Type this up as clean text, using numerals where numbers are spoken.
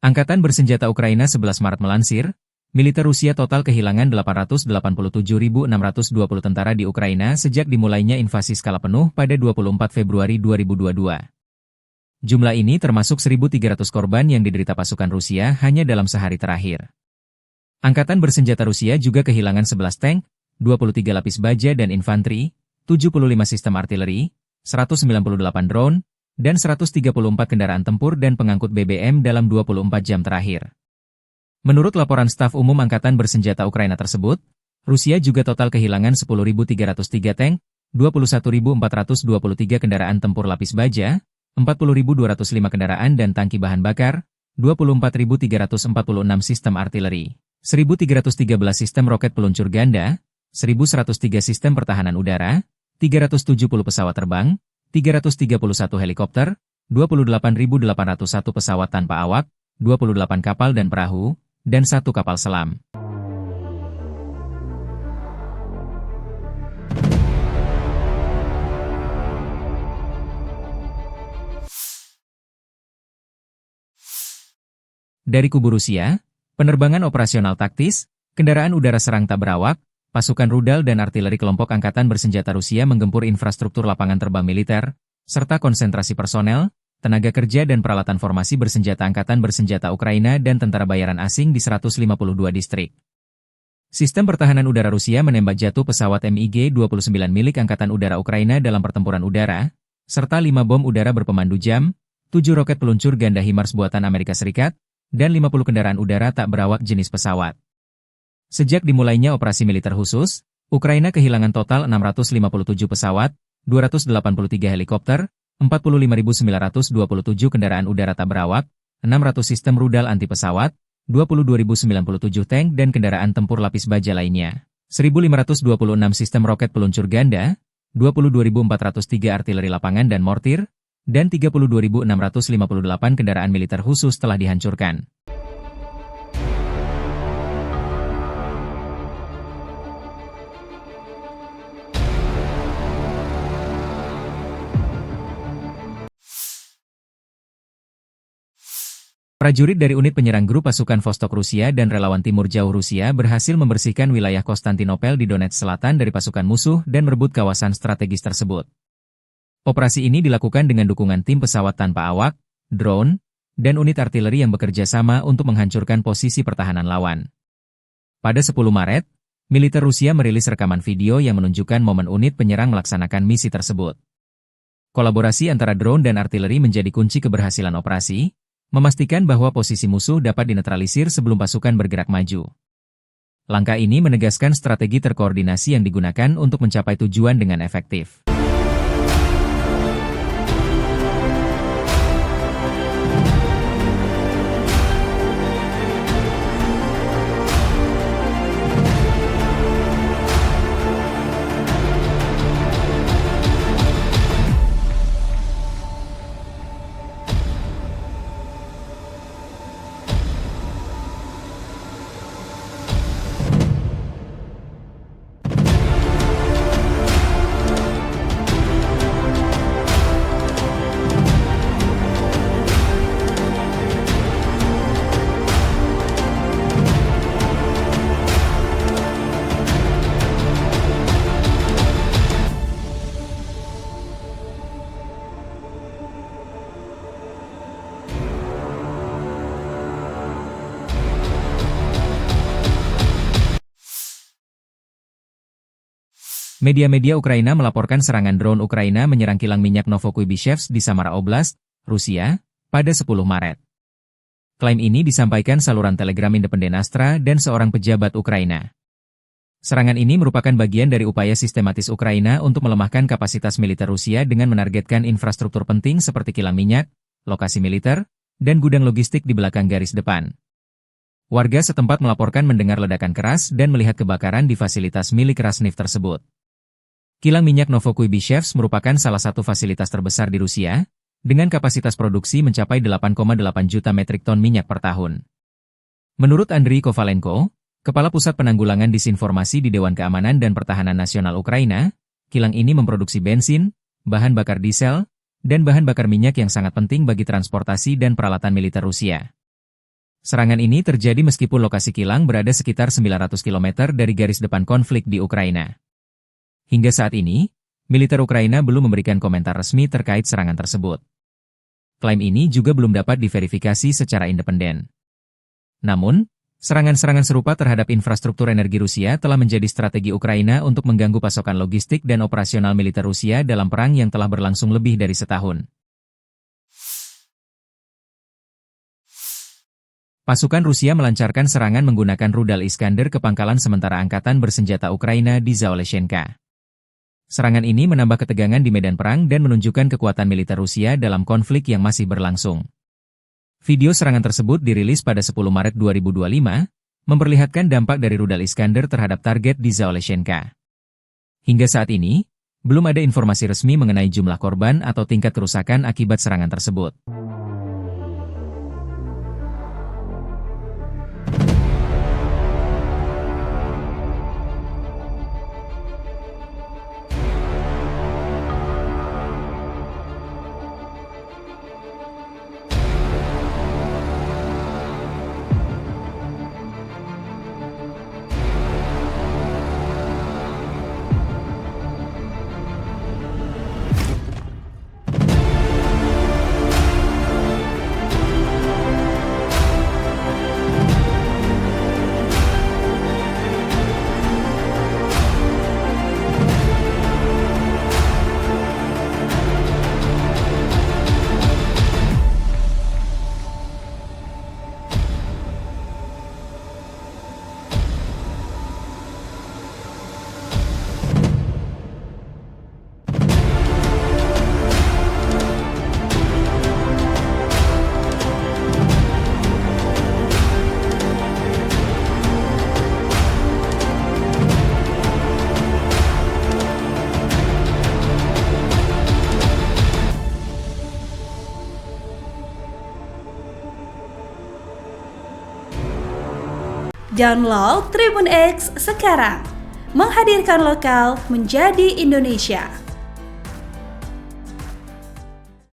Angkatan Bersenjata Ukraina 11 Maret melansir, militer Rusia total kehilangan 887.620 tentara di Ukraina sejak dimulainya invasi skala penuh pada 24 Februari 2022. Jumlah ini termasuk 1.300 korban yang diderita pasukan Rusia hanya dalam sehari terakhir. Angkatan Bersenjata Rusia juga kehilangan 11 tank, 23 lapis baja dan infanteri, 75 sistem artileri, 198 drone, dan 134 kendaraan tempur dan pengangkut BBM dalam 24 jam terakhir. Menurut laporan staf umum Angkatan Bersenjata Ukraina tersebut, Rusia juga total kehilangan 10.303 tank, 21.423 kendaraan tempur lapis baja, 40.205 kendaraan dan tangki bahan bakar, 24.346 sistem artileri, 1.313 sistem roket peluncur ganda, 1.103 sistem pertahanan udara, 370 pesawat terbang, 331 helikopter, 28.801 pesawat tanpa awak, 28 kapal dan perahu, dan 1 kapal selam. Dari kubu Rusia, penerbangan operasional taktis, kendaraan udara serang tak berawak, pasukan rudal dan artileri kelompok angkatan bersenjata Rusia menggempur infrastruktur lapangan terbang militer, serta konsentrasi personel, tenaga kerja dan peralatan formasi bersenjata angkatan bersenjata Ukraina dan tentara bayaran asing di 152 distrik. Sistem pertahanan udara Rusia menembak jatuh pesawat MiG-29 milik Angkatan Udara Ukraina dalam pertempuran udara, serta 5 bom udara berpemandu jam, 7 roket peluncur ganda HIMARS buatan Amerika Serikat, dan 50 kendaraan udara tak berawak jenis pesawat. Sejak dimulainya operasi militer khusus, Ukraina kehilangan total 657 pesawat, 283 helikopter, 45.927 kendaraan udara tak berawak, 600 sistem rudal anti pesawat, 22.097 tank dan kendaraan tempur lapis baja lainnya, 1.526 sistem roket peluncur ganda, 22.403 artileri lapangan dan mortir, dan 32.658 kendaraan militer khusus telah dihancurkan. Prajurit dari unit penyerang grup pasukan Vostok Rusia dan relawan Timur Jauh Rusia berhasil membersihkan wilayah Konstantinopel di Donetsk Selatan dari pasukan musuh dan merebut kawasan strategis tersebut. Operasi ini dilakukan dengan dukungan tim pesawat tanpa awak, drone, dan unit artileri yang bekerja sama untuk menghancurkan posisi pertahanan lawan. Pada 10 Maret, militer Rusia merilis rekaman video yang menunjukkan momen unit penyerang melaksanakan misi tersebut. Kolaborasi antara drone dan artileri menjadi kunci keberhasilan operasi, memastikan bahwa posisi musuh dapat dinetralisir sebelum pasukan bergerak maju. Langkah ini menegaskan strategi terkoordinasi yang digunakan untuk mencapai tujuan dengan efektif. Media-media Ukraina melaporkan serangan drone Ukraina menyerang kilang minyak Novokuibishevsk di Samara Oblast, Rusia, pada 10 Maret. Klaim ini disampaikan saluran Telegram independen Astra dan seorang pejabat Ukraina. Serangan ini merupakan bagian dari upaya sistematis Ukraina untuk melemahkan kapasitas militer Rusia dengan menargetkan infrastruktur penting seperti kilang minyak, lokasi militer, dan gudang logistik di belakang garis depan. Warga setempat melaporkan mendengar ledakan keras dan melihat kebakaran di fasilitas milik Rasneft tersebut. Kilang minyak Novokuibishevsk merupakan salah satu fasilitas terbesar di Rusia, dengan kapasitas produksi mencapai 8,8 juta metrik ton minyak per tahun. Menurut Andriy Kovalenko, Kepala Pusat Penanggulangan Disinformasi di Dewan Keamanan dan Pertahanan Nasional Ukraina, kilang ini memproduksi bensin, bahan bakar diesel, dan bahan bakar minyak yang sangat penting bagi transportasi dan peralatan militer Rusia. Serangan ini terjadi meskipun lokasi kilang berada sekitar 900 km dari garis depan konflik di Ukraina. Hingga saat ini, militer Ukraina belum memberikan komentar resmi terkait serangan tersebut. Klaim ini juga belum dapat diverifikasi secara independen. Namun, serangan-serangan serupa terhadap infrastruktur energi Rusia telah menjadi strategi Ukraina untuk mengganggu pasokan logistik dan operasional militer Rusia dalam perang yang telah berlangsung lebih dari setahun. Pasukan Rusia melancarkan serangan menggunakan rudal Iskander ke pangkalan sementara angkatan bersenjata Ukraina di Zaoleshenka. Serangan ini menambah ketegangan di medan perang dan menunjukkan kekuatan militer Rusia dalam konflik yang masih berlangsung. Video serangan tersebut dirilis pada 10 Maret 2025, memperlihatkan dampak dari rudal Iskander terhadap target di Zaoleshenka. Hingga saat ini, belum ada informasi resmi mengenai jumlah korban atau tingkat kerusakan akibat serangan tersebut. Download Tribun X sekarang, menghadirkan lokal menjadi Indonesia.